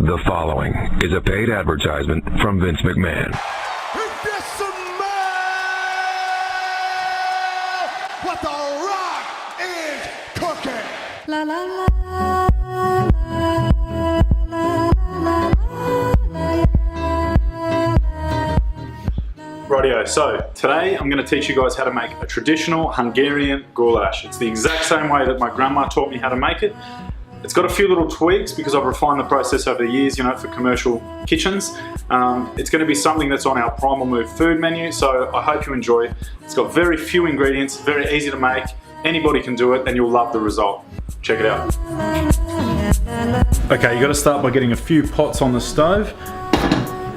The following is a paid advertisement from Vince McMahon. What the Rock is cooking. La la la. Rightio, so today I'm going to teach you guys how to make a traditional Hungarian goulash. It's the exact same way that my grandma taught me how to make it. It's got a few little tweaks because I've refined the process over the years, you know, for commercial kitchens. It's going to be something that's on our Primal Move food menu, so I hope you enjoy. It's got very few ingredients, very easy to make. Anybody can do it and you'll love the result. Check it out. Okay, you got to start by getting a few pots on the stove.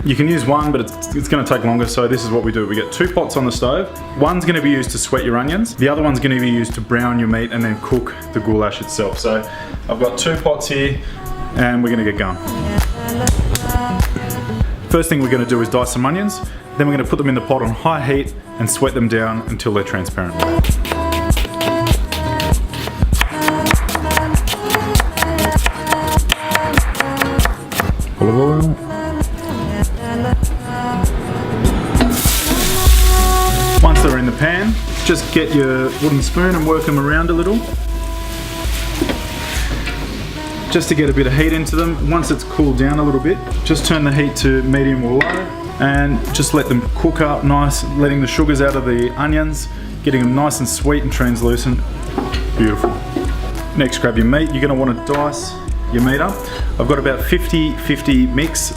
You can use one, but it's going to take longer, so this is what we do. We get 2 pots on the stove. One's going to be used to sweat your onions. The other one's going to be used to brown your meat and then cook the goulash itself. So I've got 2 pots here and we're going to get going. First thing we're going to do is dice some onions. Then we're going to put them in the pot on high heat and sweat them down until they're transparent. Olive oil. Once they're in the pan, just get your wooden spoon and work them around a little. Just to get a bit of heat into them. Once it's cooled down a little bit, just turn the heat to medium or low and just let them cook up nice, letting the sugars out of the onions, getting them nice and sweet and translucent. Beautiful. Next, grab your meat. You're going to want to dice your meat up. I've got about 50-50 mix,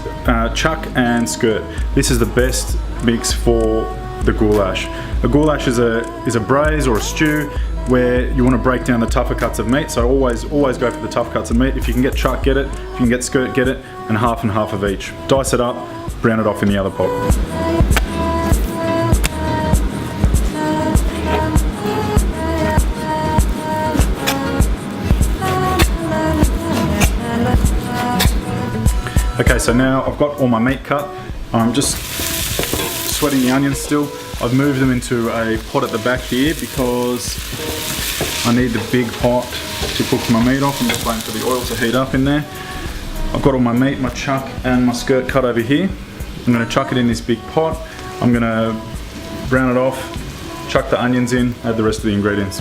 chuck and skirt. This is the best mix for the goulash. A goulash is a braise or a stew where you want to break down the tougher cuts of meat, so always go for the tough cuts of meat. If you can get chuck, get it. If you can get skirt, get it, and half of each. Dice it up, brown it off in the other pot. Okay, so now I've got all my meat cut. I'm just sweating the onions still. I've moved them into a pot at the back here because I need the big pot to cook my meat off. I'm just waiting for the oil to heat up in there. I've got all my meat, my chuck and my skirt cut over here. I'm going to chuck it in this big pot. I'm going to brown it off, chuck the onions in, add the rest of the ingredients.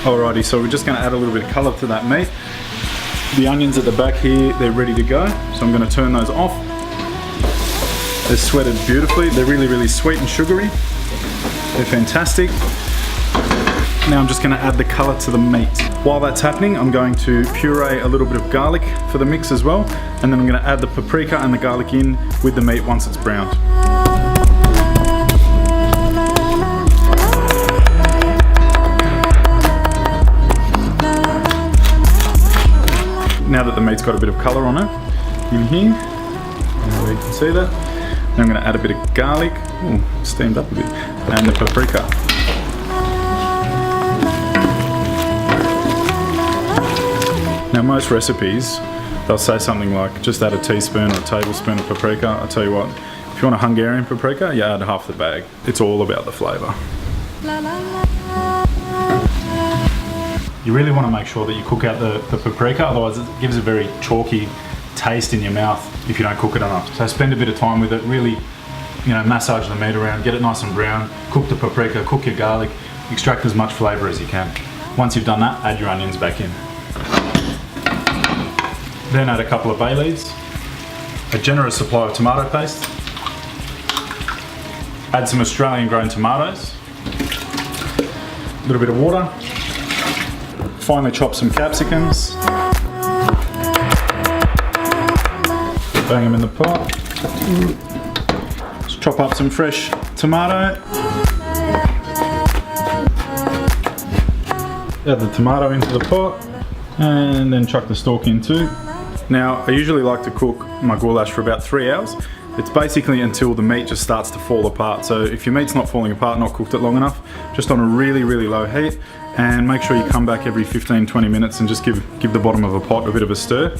Alrighty, so we're just going to add a little bit of colour to that meat. The onions at the back here, they're ready to go, so I'm going to turn those off. They're sweated beautifully. They're really sweet and sugary. They're fantastic. Now I'm just going to add the colour to the meat. While that's happening, I'm going to puree a little bit of garlic for the mix as well, and then I'm going to add the paprika and the garlic in with the meat once it's browned. Now that the meat's got a bit of colour on it, in here, you can see that. Now I'm going to add a bit of garlic, steamed up a bit, and the paprika. Now most recipes, they'll say something like, just add a teaspoon or a tablespoon of paprika. I'll tell you what, if you want a Hungarian paprika, you add half the bag. It's all about the flavour. You really want to make sure that you cook out the paprika, otherwise it gives a very chalky taste in your mouth if you don't cook it enough. So spend a bit of time with it, really, you know, massage the meat around, get it nice and brown, cook the paprika, cook your garlic, extract as much flavour as you can. Once you've done that, add your onions back in. Then add a couple of bay leaves, a generous supply of tomato paste, add some Australian grown tomatoes, a little bit of water, finely chop some capsicums, bang them in the pot, just chop up some fresh tomato, add the tomato into the pot, and then chuck the stalk in too. Now I usually like to cook my goulash for about 3 hours. It's basically until the meat just starts to fall apart. So if your meat's not falling apart, not cooked it long enough, just on a really low heat, and make sure you come back every 15-20 minutes and just give the bottom of a pot a bit of a stir.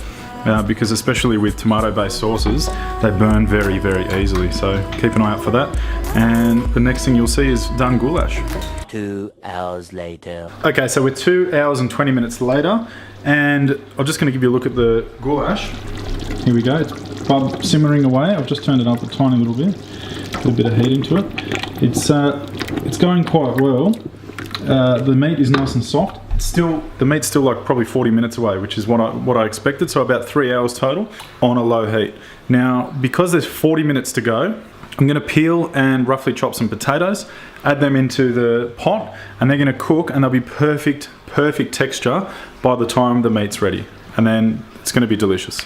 because especially with tomato-based sauces, they burn very, very easily. So keep an eye out for that. And the next thing you'll see is done goulash. 2 hours later. Okay, so we're 2 hours and 20 minutes later, and I'm just going to give you a look at the goulash. Here we go. It's simmering away. I've just turned it up a tiny little bit. Put a bit of heat into it. It's going quite well. The meat is nice and soft. The meat's still like probably 40 minutes away, which is what I expected. So about 3 hours total on a low heat. Now, because there's 40 minutes to go, I'm going to peel and roughly chop some potatoes, add them into the pot, and they're going to cook, and they'll be perfect texture by the time the meat's ready. And then it's going to be delicious.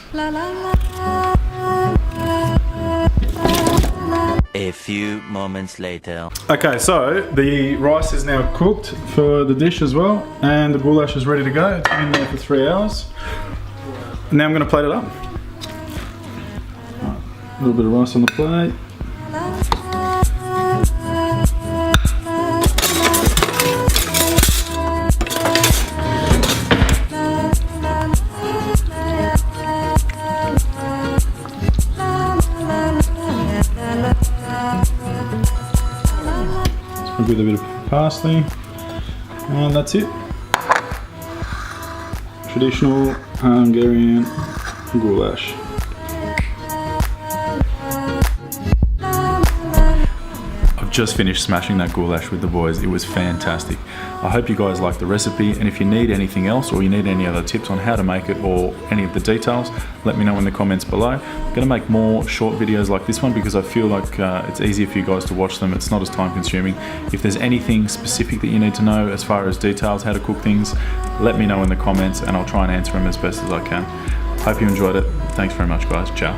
A few moments later. Okay, so the rice is now cooked for the dish as well, and the goulash is ready to go. It's been there for 3 hours. Now I'm going to plate it up. A little bit of rice on the plate. With a bit of parsley, and that's it. Traditional Hungarian goulash. I've just finished smashing that goulash with the boys. It was fantastic. I hope you guys like the recipe, and if you need anything else or you need any other tips on how to make it or any of the details, let me know in the comments below. I'm going to make more short videos like this one because I feel like it's easier for you guys to watch them. It's not as time consuming. If there's anything specific that you need to know as far as details, how to cook things, let me know in the comments and I'll try and answer them as best as I can. Hope you enjoyed it. Thanks very much, guys. Ciao.